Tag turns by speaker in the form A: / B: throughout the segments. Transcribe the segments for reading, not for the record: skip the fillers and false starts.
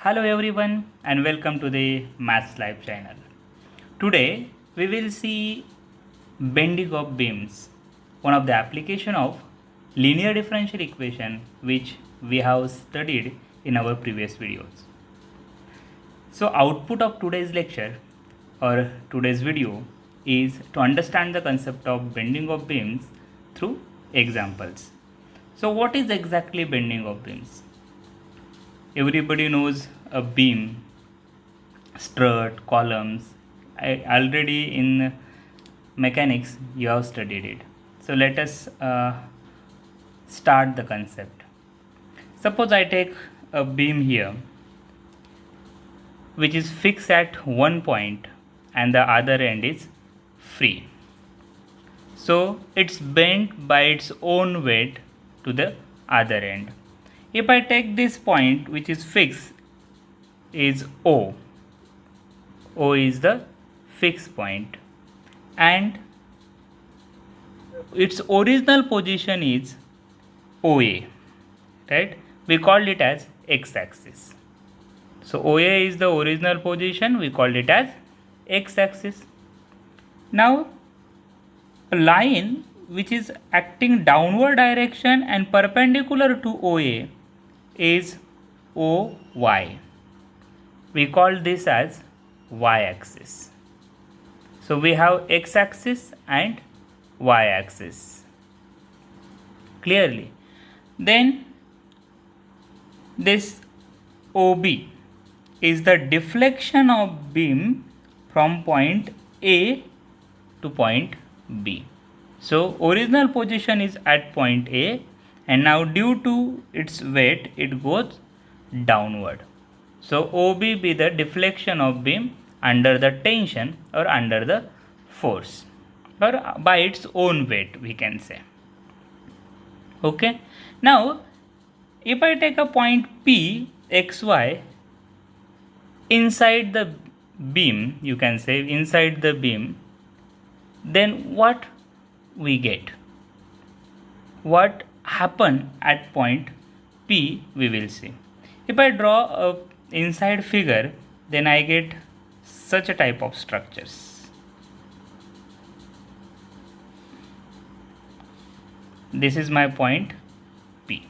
A: Hello everyone and welcome to the Maths Live channel. Today we will see bending of beams, one of the application of linear differential equation which we have studied in our previous videos. So output of today's lecture or today's video is to understand the concept of bending of beams through examples. So what is exactly bending of beams? Everybody knows a beam, strut, columns. Already in mechanics you have studied it. So let us start the concept. Suppose I take a beam here which is fixed at one point and the other end is free. So it's bent by its own weight to the other end. If I take this point which is fixed is O. O is the fixed point and its original position is OA, right? We called it as x-axis. So OA is the original position, we called it as x-axis. Now a line which is acting downward direction and perpendicular to OA is OY. We call this as y-axis. So we have x-axis and y-axis clearly. Then this OB is the deflection of beam from point A to point B. So original position is at point A and now due to its weight it goes downward. So OB be the deflection of beam under the tension or under the force or by its own weight we can say. Okay. Now if I take a point P xy inside the beam, you can say inside the beam, then what we get? What happen at point P we will see. If I draw a inside figure, then I get such a type of structures. This is my point P.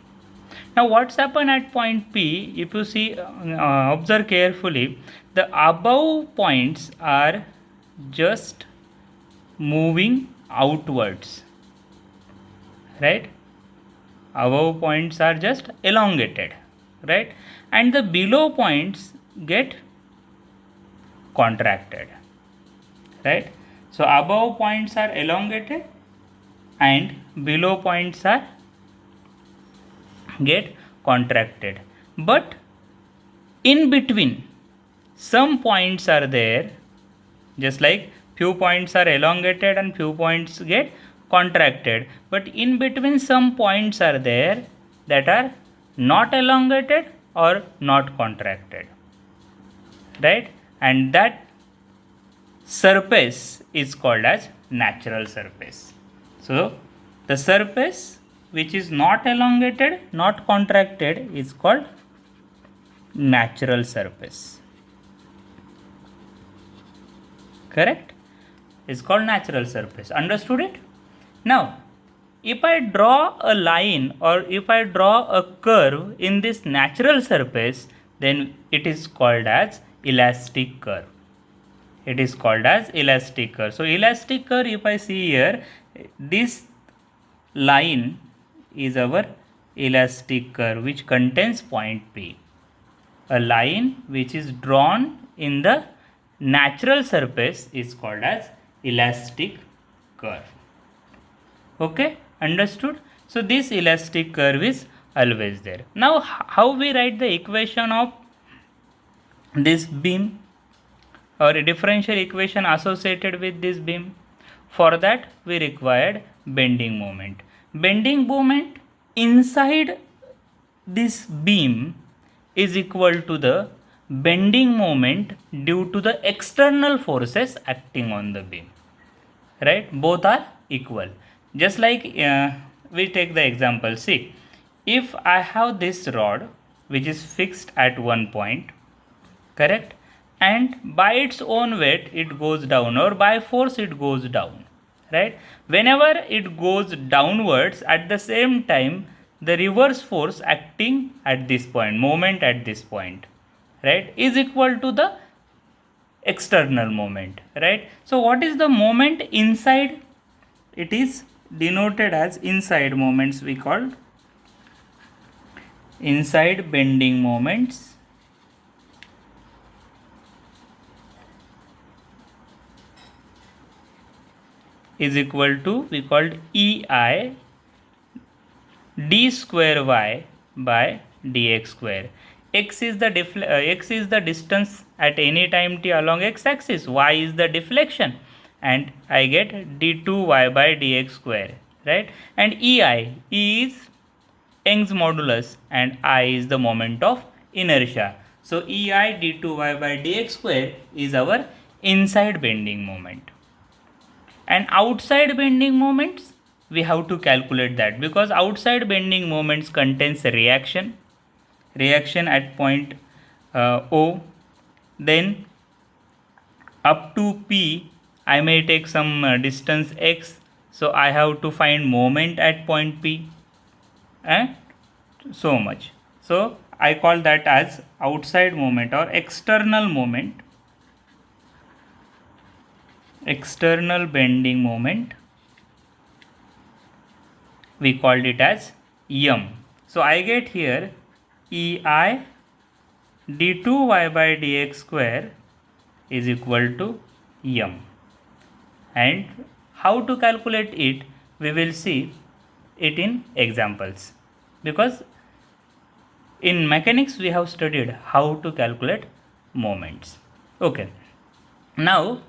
A: Now what's happened at point P? If you see, observe carefully, the above points are just moving outwards, right? Above points are just elongated, right? And the below points get contracted, right? So above points are elongated and below points are get contracted, but in between some points are there, just like few points are elongated and few points get contracted, but in between some points are there that are not elongated or not contracted, right? And that surface is called as natural surface. So the surface which is not elongated, not contracted is called natural surface. Correct? It's called natural surface. Understood it? Now, if I draw a line or if I draw a curve in this natural surface, then it is called as elastic curve. It is called as elastic curve. So elastic curve, if I see here, this line is our elastic curve which contains point P. A line which is drawn in the natural surface is called as elastic curve. Okay, understood? So this elastic curve is always there. Now how we write the equation of this beam or a differential equation associated with this beam? For that we required bending moment. Bending moment inside this beam is equal to the bending moment due to the external forces acting on the beam, right? Both are equal. Just like we take the example, see, if I have this rod which is fixed at one point correct, and by its own weight it goes down, or by force it goes down, right? Whenever it goes downwards, at the same time the reverse force acting at this point, moment at this point, right, is equal to the external moment, right? So what is the moment inside? It is denoted as inside moments, we called inside bending moments, is equal to, we called EI d square y by dx square. X is the x is the distance at any time t along x axis, y is the deflection, and I get d2y by dx square, right? And EI, E is Young's modulus, and I is the moment of inertia. So EI d2y by dx square is our inside bending moment. And outside bending moments, we have to calculate that, because outside bending moments contains a reaction at point O, then up to P I may take some distance x, so I have to find moment at point P, and so much. So I call that as outside moment or external moment, external bending moment, we called it as M. So I get here EI d2y by dx square is equal to M. And how to calculate it, we will see it in examples, because in mechanics we have studied how to calculate moments. Okay, now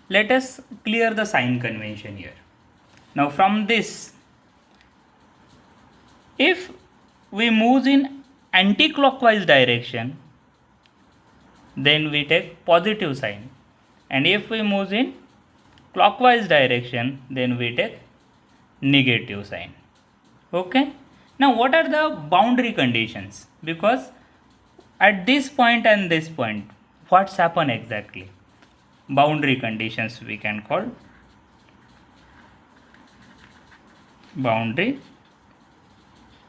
A: let us clear the sign convention here. Now from this, if we move in anti-clockwise direction, then we take positive sign, and if we move in clockwise direction, then we take negative sign. Okay, now what are the boundary conditions? Because at this point and this point, what's happened exactly? Boundary conditions we can call boundary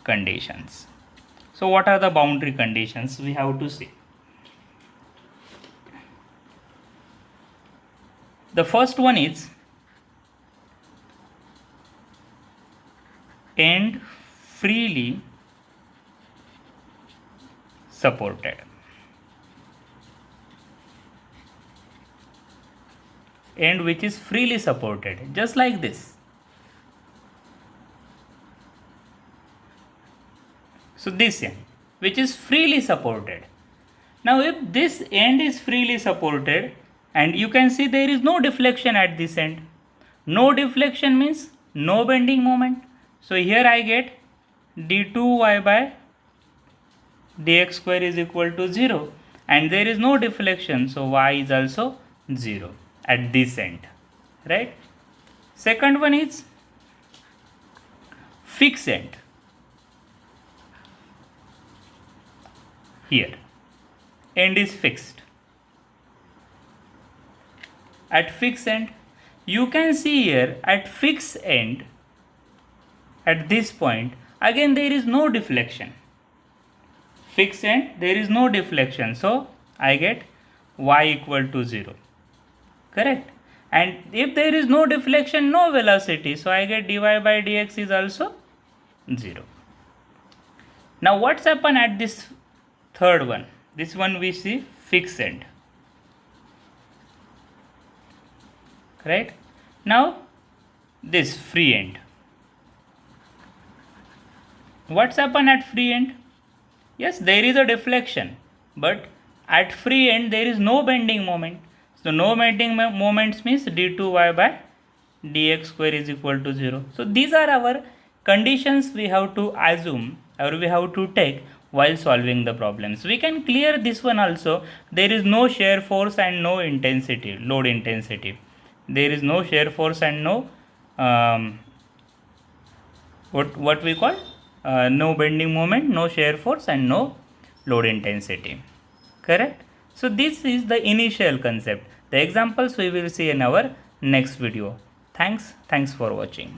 A: conditions. So what are the boundary conditions we have to see? The first one is end freely supported. End which is freely supported, just like this. So this end which is freely supported. Now if this end is freely supported, and you can see there is no deflection at this end, no deflection means no bending moment. So here I get d2y by dx square is equal to 0, and there is no deflection, so y is also 0 at this end, right? Second one is fixed end. Here end is fixed. At fixed end, you can see here at fixed end, at this point, again there is no deflection. Fixed end, there is no deflection, so I get y equal to 0, correct? And if there is no deflection, no velocity, so I get dy by dx is also 0. Now what's happened at this third one? This one we see fixed end, right? Now this free end. What's happened at free end? Yes, there is a deflection, but at free end there is no bending moment. So no bending moments means d2y by dx square is equal to 0. So these are our conditions we have to assume, or we have to take while solving the problems. We can clear this one also. There is no shear force and no intensity, load intensity. There is no shear force and no what we call no bending moment, no shear force, and no load intensity, correct? So this is the initial concept. The examples we will see in our next video. Thanks for watching.